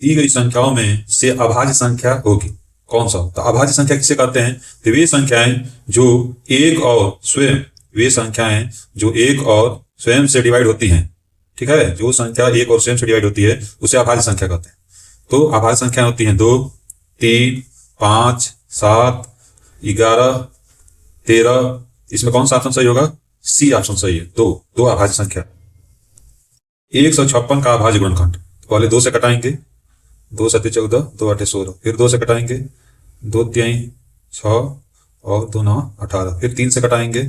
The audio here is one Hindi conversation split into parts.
दी गई संख्याओं में से अभाज्य संख्या होगी। कौन सा? तो अभाज्य संख्या किसे कहते हैं? तो वे संख्याएं जो एक और स्वयं से डिवाइड होती हैं। ठीक है, जो संख्या एक और स्वयं से डिवाइड होती है उसे अभाज्य संख्या कहते हैं। तो अभाज्य संख्या होती हैं 2, 3, 5, 7, 11, 13। इसमें कौन सा ऑप्शन सही होगा? सी ऑप्शन सही है। दो अभाज्य संख्या। 156 का अभाज्य गुणनखंड। पहले 2 से कटाएंगे, 2 7 14, 2 8 16। फिर 2 से कटाएंगे, 2 3 6 और 2 9 18। फिर 3 से कटाएंगे,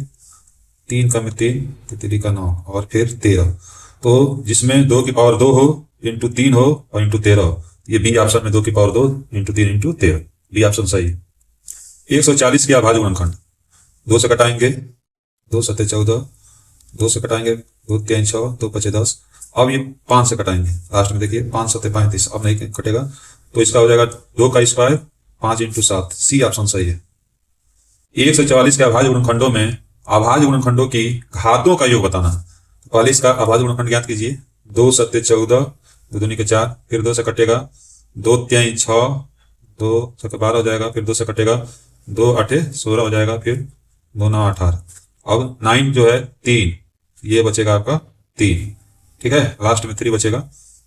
3 का में 3, 3 का 9 और फिर 13। तो जिसमें 2 की पावर 2 हो, इंटू 3 हो और इंटू 13 हो। ये बी ऑप्शन में 2 की power 2 into 3 into 13। B option सही है। 140 के अभाज्य गुणनखंड। 2 से कटाएंगे, 2 7 14, 2 से कटाएंगे, 2 3 6, 2 5 10। अब ये 5 से कटाएंगे, लास्ट में देखिए 5 7 35। अब नहीं कटेगा तो इसका हो जाएगा 2 का स्क्वायर 5 इंटू 7। सी ऑप्शन सही है। 144 के अभाज्य गुणनखंडों में अभाज्य गुणनखंडों की घातों का योग बताना। पहले इसका अभाज्य गुणनखंड ज्ञात कीजिए। 2 7 14, 2 दूनी के 4। फिर 2 से कटेगा, 2 3 6, 2 7 12 हो जाएगा। फिर 2 से कटेगा, 2 8 16 हो जाएगा। फिर 2 9 18। अब 9 जो है 3, ये बचेगा आपका 3। ठीक है, लास्ट में 3 बचेगा।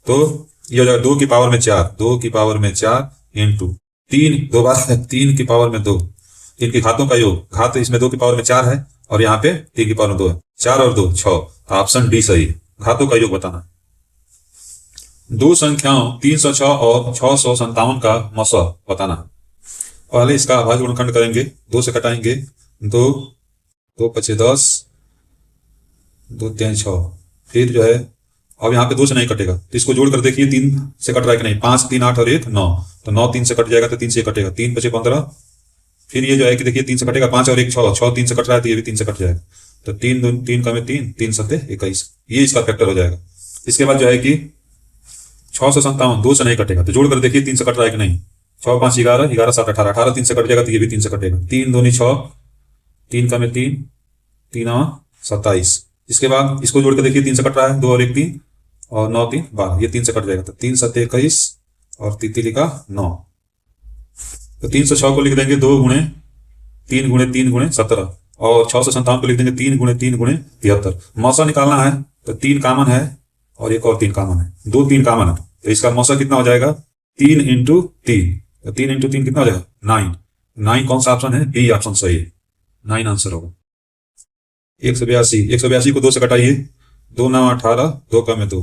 तो ये हो जाएगा 2 की पावर में 4, 2 की पावर में 4 इंटू 3, 2 बार 3 की पावर में 2। इनकी घातों का योग, घात इसमें 2 की पावर में 4 है और यहाँ पे 3 की पावर में 2 है। 4 और 2 6। ऑप्शन डी सही है। घातों का योग बताना। दो संख्याओं 306 और 657 का मौसा बताना। पहले इसका अभाज्य गुणनखंड करेंगे। 2 से कटाएंगे, 2 2 5 10, 2 3 6। फिर जो है अब यहाँ पे 2 से नहीं कटेगा तो इसको जोड़ कर देखिए 3 से कट रहा है कि नहीं। 5 3 8 और 1 9। तो 9 3 से कट जाएगा तो 3 से कटेगा, 3 5 15। फिर ये जो है कि देखिए 3 से कटेगा, 5 और 1 6, 6 3 से कट रहा है तो ये भी 3 से कट जाएगा। तो 3 का में 3, 3 7 21। ये इसका फैक्टर हो जाएगा। इसके बाद जो है कि 657 2 से नहीं कटेगा तो जोड़ कर देखिए 3 से कट रहा है कि नहीं। 6 5 11, 11 7 18, 18 3 से कट जाएगा तो ये भी 3 से कटेगा। 3 दूनी 6, 3 का में 3, 3 27। इसके बाद इसको जोड़ कर देखिए 3 से कट रहा है, 2 और 1 3 और 9 3 12। ये 3 से कट जाएगा तो 3 7 21 और 3 का 9। तो 306 को लिख देंगे 2 गुणे 3 गुणे 3 गुणे 17 और 657 को लिख देंगे 3 गुणे 3 गुणे 73। मौसा निकालना है तो 3 कॉमन है और एक और 3 कॉमन है। 2 3 कॉमन है तो इसका मौसा कितना हो जाएगा? 3 इंटू 3। तो 3 इंटू 3 कितना हो जाएगा? 9। 9 कौन सा ऑप्शन है? बी ऑप्शन सही है। 9 आंसर होगा। 182 को 2 से कटाइए, 2 9 18, 2 का में 2।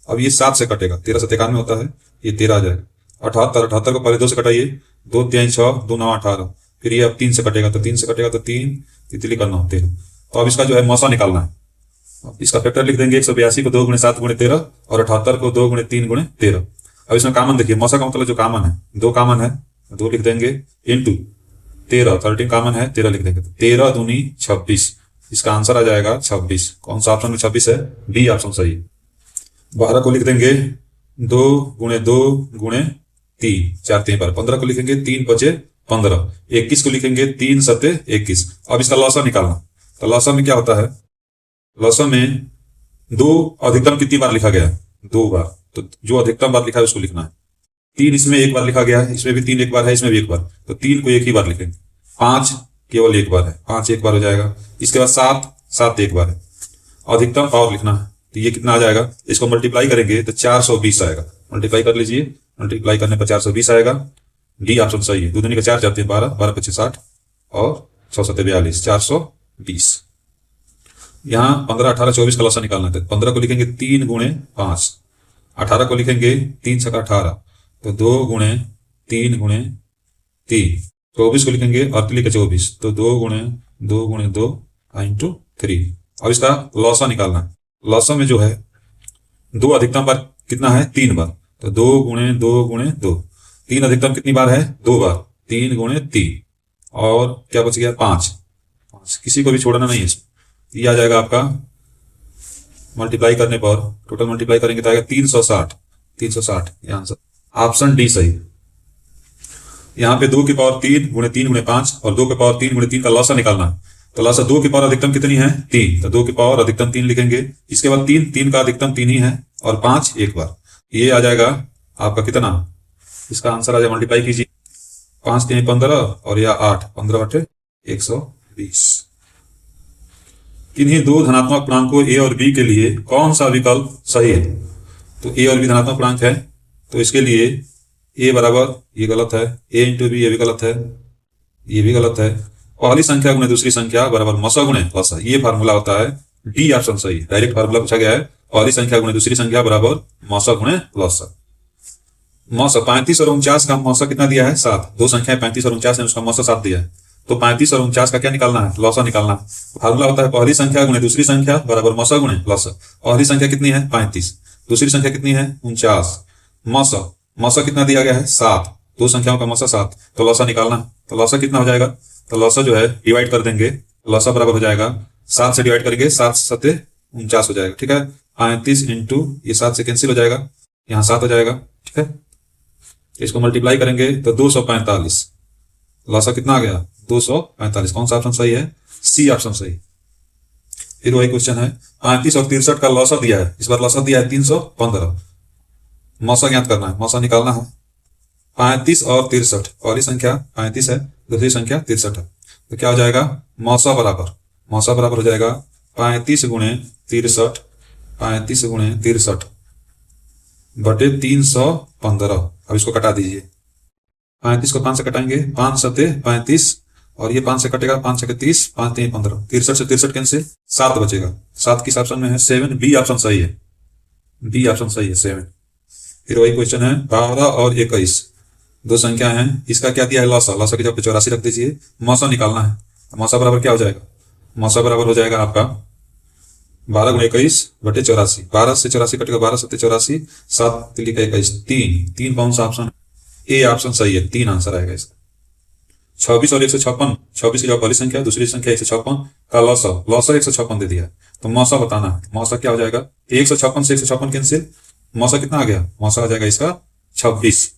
अब ये 7 से कटेगा, 13 7 91 होता है, ये 13 आ जाएगा। 78 को पहले 2 से कटाइए, 2 3 6, 2 9 18। फिर ये अब 3 से कटेगा तो 3 से कटेगा तो 3 तितली का 9 13। तो अब इसका जो है मौसा निकालना है। इसका फैक्टर लिख देंगे। 182 को 2 गुणे 7 गुणे 13 और 78 को 2 गुणे 3 गुणे 13। अब इसमें कॉमन देखिए, मौसा का मतलब जो कॉमन है 2 कॉमन है, 2 लिख देंगे इंटू 13, 13 कॉमन है 13 लिख देंगे। 13 दूनी 26। इसका आंसर आ जाएगा 26। कौन सा ऑप्शन में 26 है? बी ऑप्शन सही है। 12 को लिख देंगे 2 गुणे 2 गुणे 3, 4 3 12। 15 को लिखेंगे 3 5 15। 21 को लिखेंगे 3 7 21। अब इसका लॉसा निकालना। तो लॉसा में क्या होता है? लॉसा में 2 अधिकतम कितनी बार लिखा गया है? 2 बार। तो जो अधिकतम बार लिखा है उसको लिखना है। 3 इसमें एक बार लिखा गया है, इसमें भी 3 एक बार है, इसमें भी एक बार। तो 3 को एक ही बार लिखेंगे। 5 केवल एक बार है, 5 एक बार हो जाएगा। इसके बाद 7 एक बार है। अधिकतम पावर लिखना है तो ये कितना आ जाएगा? इसको मल्टीप्लाई करेंगे तो 420 आएगा। मल्टीप्लाई कर लीजिए, मल्टीप्लाई करने पर 420 आएगा। डी ऑप्शन सही है। 2 दूनी के 4 जाते हैं 12, 12 25 60 और 6 7 42, 420। यहाँ 15 18 24 का लॉसा निकालना था। 15 को लिखेंगे 3 गुणे 5। 18 को लिखेंगे 3 6 18, तो 2 गुणे 3 गुणे 3। 24 को लिखेंगे 38 का 24, तो 2 गुणे 2 इंटू 3। अब इसका लॉसा निकालना है। लॉसा में जो है 2 अधिकतम बार कितना है? 3 बार। तो 2 गुणे 2। 3 अधिकतम कितनी बार है? 2 बार। 3 गुणे 3 और क्या बच गया? 5। किसी को भी छोड़ना नहीं है इसमें। ये आ जाएगा आपका मल्टीप्लाई करने पर, टोटल मल्टीप्लाई करेंगे तो आएगा 360। ये आंसर ऑप्शन डी सही। यहाँ पे 2 की पावर 3 गुणे 3 गुणे 5 और 2 की पावर 3 गुणे 3 का लॉसा निकालना है। तो लॉसा 2 की पावर अधिकतम कितनी है? 3। तो 2 की पावर अधिकतम 3 लिखेंगे। इसके बाद 3 का अधिकतम 3 ही है और 5 एक बार। ये आ जाएगा आपका कितना, इसका आंसर आ जाए, मल्टीप्लाई कीजिए, 5 3 15 और या 8, 15 बटे 120। किन्हीं दो धनात्मक पूर्णांकों ए और बी के लिए कौन सा विकल्प सही है? तो ए और बी धनात्मक पूर्णांक है, तो इसके लिए ए बराबर, ये गलत है, ए इंटू बी ये भी गलत है, ये भी गलत है। पहली संख्या गुणे दूसरी संख्या बराबर मौसा गुणे लसा, ये फार्मूला होता है, डी ऑप्शन सही है। डायरेक्ट फार्मूला पूछा गया है, पहली संख्या गुणे दूसरी संख्या बराबर मौसा गुणे लसा। मौसा 35 और 49 का मौसा कितना दिया है? 7। दो संख्याएं 35 और 49 है, उसका मौसा 7 दिया है, तो 35 और 49 का क्या निकालना है? लौसा निकालना है। फार्मूला होता है पहली संख्या गुणे दूसरी संख्या बराबर मौसा गुणे लौसा। पहली संख्या कितनी है? 35, दूसरी संख्या कितनी है? 49। मौसा, मौसा कितना दिया गया है? 7, दो संख्याओं का मौसा 7, तो लौसा निकालना है। तो लौसा कितना हो जाएगा? तो लौसा जो है डिवाइड कर देंगे, लौसा बराबर हो जाएगा 7 से डिवाइड करेंगे, 7 7 49 हो जाएगा, ठीक है। 35 इंटू ये 7 से कैंसिल हो जाएगा, यहाँ 7 हो जाएगा, ठीक है। इसको मल्टीप्लाई करेंगे तो 245, लौसा कितना आ गया? 245। कौन सा ऑप्शन सही है? सी ऑप्शन सही। फिर वही क्वेश्चन है, 35 और 63 का लौसा दिया है, इस बार लौसा दिया है 315, मौसा ज्ञात करना है, मौसा निकालना है। 35 और 63, पहली संख्या 35 है, दूसरी संख्या 63 है, तो क्या हो जाएगा? मौसा बराबर हो जाएगा 35 गुणे 63, 35 गुणे 63 बटे 315। अब इसको कटा दीजिए, 35 को 5 से कटाएंगे, 5 सते 35 और ये 5 से कटेगा, 5 से 30, 5 3 15, 63 से 63 कैंसिल, 7 बचेगा। 7 किस ऑप्शन में है? 7, बी ऑप्शन सही है, बी ऑप्शन सही है 7। फिर वही क्वेश्चन है, 12 और 21 दो संख्या हैं, इसका क्या दिया है? लौसा, लौसा की जगह 84 रख दीजिए, मौसा निकालना है। मौसा बराबर क्या हो जाएगा? मौसा बराबर हो जाएगा आपका 12 गुणे 21 बटे 84, 12 से 84 कटेगा, 12 सत्ते 84, 7 तिली का 21, 3 कौन सा ऑप्शन? ए ऑप्शन सही है, 3 आंसर आएगा इसका। 26 और 156, 26 की जगह पहली संख्या, दूसरी संख्या 156 का लौसा, लौसा 156 दे दिया है, तो मौसा बताना है। मौसा क्या हो जाएगा? 156 से 156 कैंसिल, मौसा कितना आ गया? मौसा आ जाएगा इसका 26,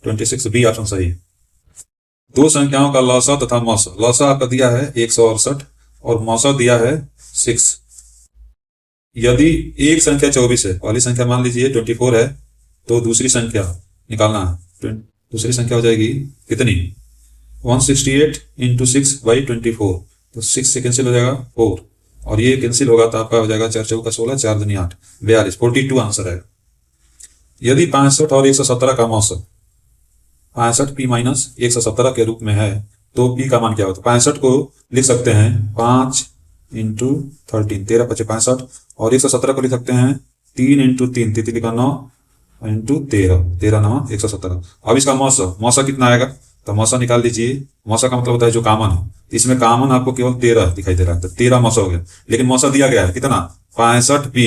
26 बी ऑप्शन सही है। दो संख्याओं का लौसा तथा मौसा, लौसा आपका दिया है 168 और मौसा दिया है 6। यदि एक संख्या 24 है, पहली संख्या मान लीजिए 24 है, तो दूसरी संख्या निकालना है। दूसरी संख्या हो जाएगी कितनी? 168 इंटू 6 बाई 24, तो 6 से कैंसिल हो जाएगा 4, और ये कैंसिल होगा तो आपका हो जाएगा 4 चौका 16, 4 दूनी 8, 42, 42 आंसर है। यदि 65 और 117 का मौसा 65 p माइनस 117 के रूप में है, तो p का मान क्या होता है? 65 को लिख सकते हैं 5 इंटू 13, 13 5 65, और 117 को लिख सकते हैं 3 इंटू 3, 3 का 9 इंटू 13, 13 9 117। अब इसका मौसा कितना आएगा? तो मौसा निकाल लीजिए। मौसा का मतलब होता है जो कामन है, इसमें कामन आपको केवल 13 दिखाई दे रहा है, तो 13 मौसा हो गया। लेकिन मौसा दिया गया है कितना? 65p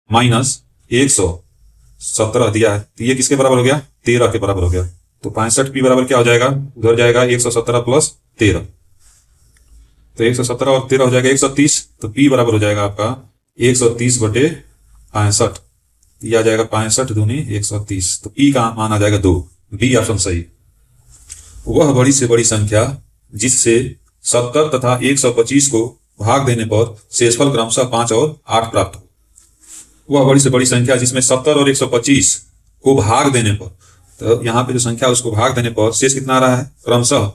माइनस 117 दिया है, तो ये किसके बराबर हो गया? 13 के बराबर हो गया। तो 65p बराबर क्या हो जाएगा? उधर जाएगा 117 प्लस 13, तो 117 और 13 हो जाएगा 130, तो p बराबर हो जाएगा आपका 130 बटे 65, यह आ जाएगा 65 दूनी 130, तो p का मान आ जाएगा 2, बी ऑप्शन सही। वह बड़ी से बड़ी संख्या जिससे 70 तथा 125 को भाग देने पर शेषफल क्रमशः 5 और 8 प्राप्त हो। वह बड़ी से बड़ी संख्या जिसमें 70 और 125 को भाग देने पर, तो यहाँ पे जो संख्या उसको भाग देने पर शेष कितना आ रहा है? क्रमशः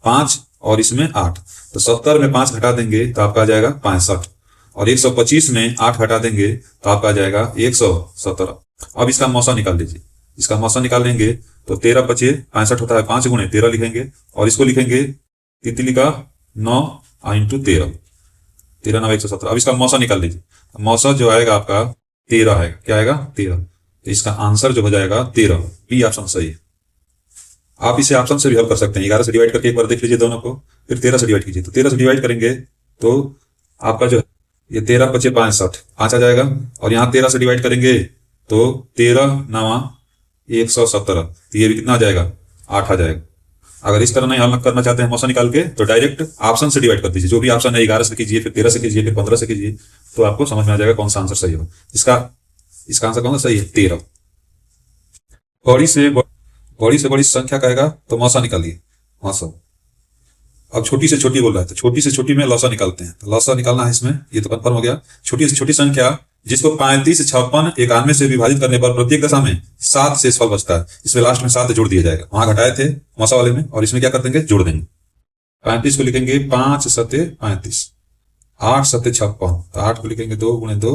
5 और इसमें 8, तो 70 में 5 घटा देंगे तो आपका आ जाएगा 65, और 125 में 8 घटा देंगे तो आपका आ जाएगा 117। अब इसका मौसा निकाल लीजिए। इसका मौसा निकाल लेंगे तो 13 बचे 65 होता है, 5 गुणे 13 लिखेंगे, और इसको लिखेंगे तितली का 9 इंटू 13, 13 9 117। अब इसका मौसा निकाल लीजिए, मौसा जो आएगा आपका 13 आएगा, क्या आएगा? 13, तो इसका आंसर जो हो जाएगा 13, बी ऑप्शन सही है। आप इसे ऑप्शन से भी हल कर सकते हैं, 11 से डिवाइड करके एक बार देख लीजिए दोनों को, फिर 13 से डिवाइड कीजिए, तो 13 से डिवाइड करेंगे तो आपका जो ये 13 बचे 65 आ जाएगा, और यहाँ 13 से डिवाइड करेंगे तो 13 9 117, तो ये भी कितना आ जाएगा? 8 आ जाएगा। अगर इस तरह नहीं हल करना चाहते हैं मौसा निकाल के, तो डायरेक्ट ऑप्शन से डिवाइड कर दीजिए, जो भी ऑप्शन है 11 से कीजिए, फिर 13 से कीजिए, फिर 15 से कीजिए, तो आपको समझ में आ जाएगा कौन सा आंसर सही होगा। इसका आंसर कौन सा सही है? 13। बड़ी से बड़ी संख्या कहेगा तो मौसा निकालिए, मौसा। अब छोटी से छोटी बोल रहा है, तो छोटी से छोटी में लौसा निकालते हैं। तो लौसा निकालना है इसमें, ये तो कंफर्म हो गया। छोटी से छोटी संख्या जिसको 35, 56, 91 से विभाजित करने पर प्रत्येक दशा में 7 शेषफल बचता है, इसमें लास्ट में 7 जोड़ दिया जाएगा। वहां घटाए थे मौसा वाले में, और इसमें क्या कर देंगे, जोड़ देंगे। 35 को लिखेंगे 5 सत्ते 35, 8 सत्ते 56, तो 8 को लिखेंगे 2 गुणे 2,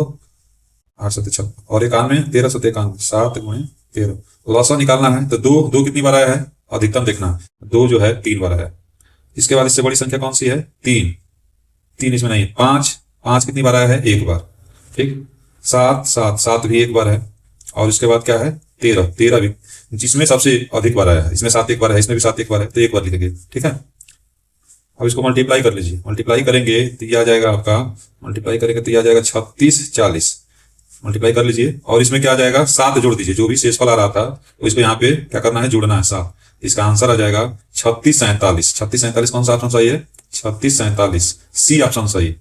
8 सत्ते 56, और 91 13 सत्ते 91, 7 गुणे 13। लौसा निकालना है तो दो कितनी बार आया है, अधिकतम देखना है। 2 जो है 3 बार आया है। इसके बाद इससे बड़ी संख्या कौन सी है, 3 इसमें नहीं है। 5 कितनी बार आया है, 1 बार। ठीक, 7 भी 1 बार है। और इसके बाद क्या है, 13 भी, जिसमें सबसे अधिक बार आया है। इसमें 7 1 बार है, इसमें भी 7 1 बार है, तो 1 बार लिखेंगे। ठीक है, अब इसको मल्टीप्लाई कर लीजिए। मल्टीप्लाई करेंगे तो ये आ जाएगा आपका, मल्टीप्लाई करेंगे तो ये आ जाएगा 36 40। मल्टीप्लाई कर लीजिए, और इसमें क्या आ जाएगा, 7 जोड़ दीजिए। जो भी शेषफल आ रहा था तो इसको यहाँ पे क्या करना है, जोड़ना है 7। इसका आंसर आ जाएगा 36 47। 36 47 कौन सा ऑप्शन सही है, 36 47, सी ऑप्शन सही।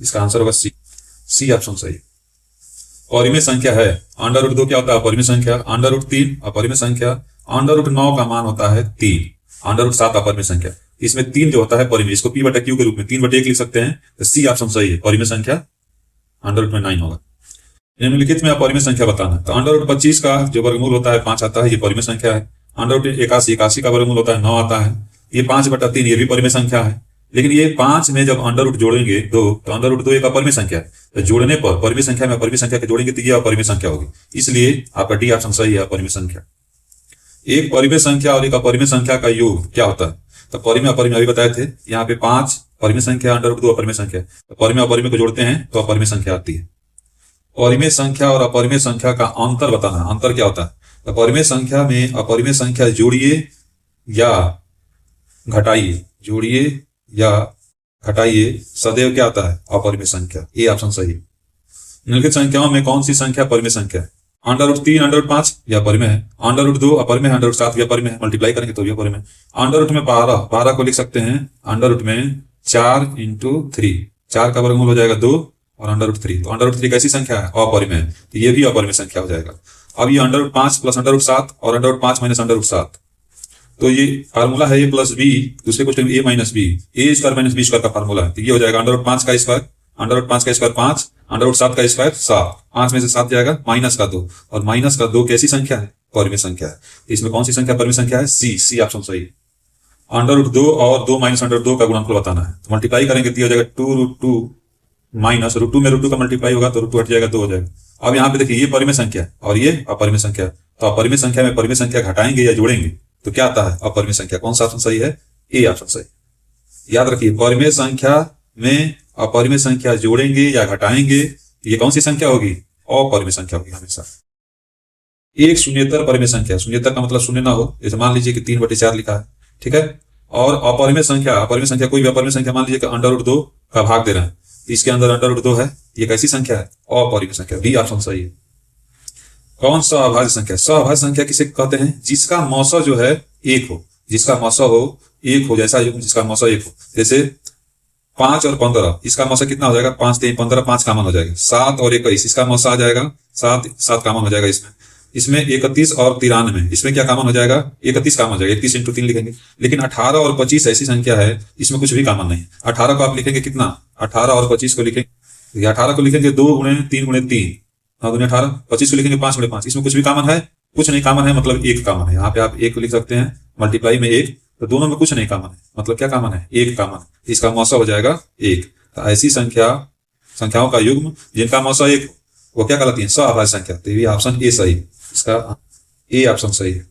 इसका आंसर होगा सी ऑप्शन सही। अपरिमेय संख्या है, √2 क्या होता है, अपरिमेय संख्या। √3 अपरिमेय संख्या। √9 का मान होता है 3। √7 अपरिमेय संख्या। इसमें 3 जो होता है परिमेय, इसको p/q के रूप में 3/1 लिख सकते हैं, तो सी ऑप्शन सही है। परिमेय संख्या √9 होगा। निम्नलिखित में अपरिमेय संख्या बताना है, तो √25 का जो वर्गमूल होता है 5 आता है, ये परिमेय संख्या है। √81 का वर्गमूल होता है 9 आता है, ये 5/3, ये भी परिमेय संख्या है। लेकिन ये 5 में जब √ जोड़ेंगे 2, तो √2 एक अपरिमेय संख्या है। तो जोड़ने पर परिमेय संख्या में अपरिमेय संख्या के जोड़ेंगे तो ये अपरिमेय संख्या होगी। इसलिए आपका डी ऑप्शन सही है, अपरिमेय संख्या। एक परिमेय संख्या और एक अपरिमेय संख्या का योग क्या होता है, तो परिमेय अपरिमेय अभी बताए थे। यहाँ पे 5 परिमेय संख्या, √2 अपरिमेय संख्या, तो परिमेय अपरिमेय को जोड़ते हैं तो अपरिमेय संख्या आती है। परिमेय संख्या और अपरिमेय संख्या का अंतर बताना, अंतर क्या होता है। तो परिमेय संख्या में अपरिमेय संख्या जोड़िए या घटाइए, जोड़िए या घटाइए, सदैव क्या आता है, अपरिमेय संख्या। ए ऑप्शन सही। निम्नलिखित संख्याओं में कौन सी संख्या परिमेय संख्या है, √3 √5 यह परिमेय है, √2 अपरिमेय, √7 यह परिमेय है। मल्टीप्लाई करेंगे तो यह परिमेय। √2 में 12 को लिख सकते हैं, √2 में 4 × 3, 4 का वर्गमूल हो जाएगा 2, और √3, तो √3 कैसी संख्या है, अपरिमेय है, तो ये भी अपरिमेय संख्या हो जाएगा। अब ये √5 प्लस √7 और √5 माइनस √7, तो ये फार्मूला है a प्लस बी, दूसरे क्वेश्चन में a minus B, A square minus B square का फार्मूला है। तो ये हो जाएगा √5 का स्क्वायर, √5 का स्क्वायर 5, √7 का स्क्वायर 7, 5 में से 7 जाएगा माइनस का 2, और माइनस का 2 कैसी संख्या है, परिमेय संख्या है। इसमें कौन सी संख्या परिमेय संख्या है, सी ऑप्शन सही। √2 और 2 माइनस √2 का गुणनफल बताना है, तो मल्टीप्लाई करेंगे तो हो जाएगा 2√2 माइनस √2 में √2 का मल्टीप्लाई होगा तो √2 हट जाएगा, 2 हो जाएगा। अब यहाँ पे देखिए ये परिमेय संख्या है और ये अपरिमेय संख्या है, तो अपरिमेय संख्या में परिमेय संख्या घटाएंगे या जोड़ेंगे तो क्या आता है, अपरिमेय संख्या। कौन सा ऑप्शन सही है, ए ऑप्शन सही। याद रखिए, परिमेय संख्या में अपरिमेय संख्या जोड़ेंगे या घटाएंगे, ये कौन सी संख्या होगी, अपरिमेय संख्या होगी हमेशा। एक शून्येतर परिमेय संख्या, शून्येतर का मतलब शून्य ना हो, जैसे मान लीजिए कि 3/4 लिखा है, ठीक है। और अपरिमेय संख्या, कोई भी अपरिमेय संख्या, मान लीजिए कि √2 का भाग दे रहे हैं, इसके अंदर √2 है, ये कैसी संख्या है, अपरिमेय संख्या। बी ऑप्शन सही है। कौन सा अभाज्य संख्या, सअभाज्य संख्या किसे कहते हैं, जिसका मौसा जो है 1 हो, जिसका मौसा हो 1 हो, जैसा जिसका मौसा 1 हो। जैसे 5 और 15, इसका मौसा कितना हो जाएगा, 5 3 15, 5 कॉमन हो जाएगा। 7 और 21, इसका मौसा आ जाएगा 7 कॉमन हो जाएगा। इसमें 31 और 93, इसमें क्या कॉमन हो जाएगा, 31 कॉमन हो जाएगा, 31 × 3 लिखेंगे। लेकिन 18 और 25 ऐसी संख्या है, इसमें कुछ भी कॉमन नहीं। 18 को आप लिखेंगे कितना, 18 और 25 को लिखेंगे, 18 को लिखेंगे 2 × 3 × 3, 9 × 18, 25 को लिखेंगे 5 × 5, इसमें कुछ भी कॉमन है, कुछ नहीं कॉमन है, मतलब 1 कॉमन है। यहाँ पे आप 1 को लिख सकते हैं, मल्टीप्लाई में 1, तो दोनों में कुछ नहीं कॉमन है, मतलब क्या कॉमन है, 1 कॉमन है। इसका मौसा हो जाएगा 1। तो ऐसी संख्याओं का युग्म जिनका मौसा 1 वो क्या कहलाती है, सअभाज्य संख्या। तो ये ऑप्शन ए सही, इसका ए ऑप्शन सही है।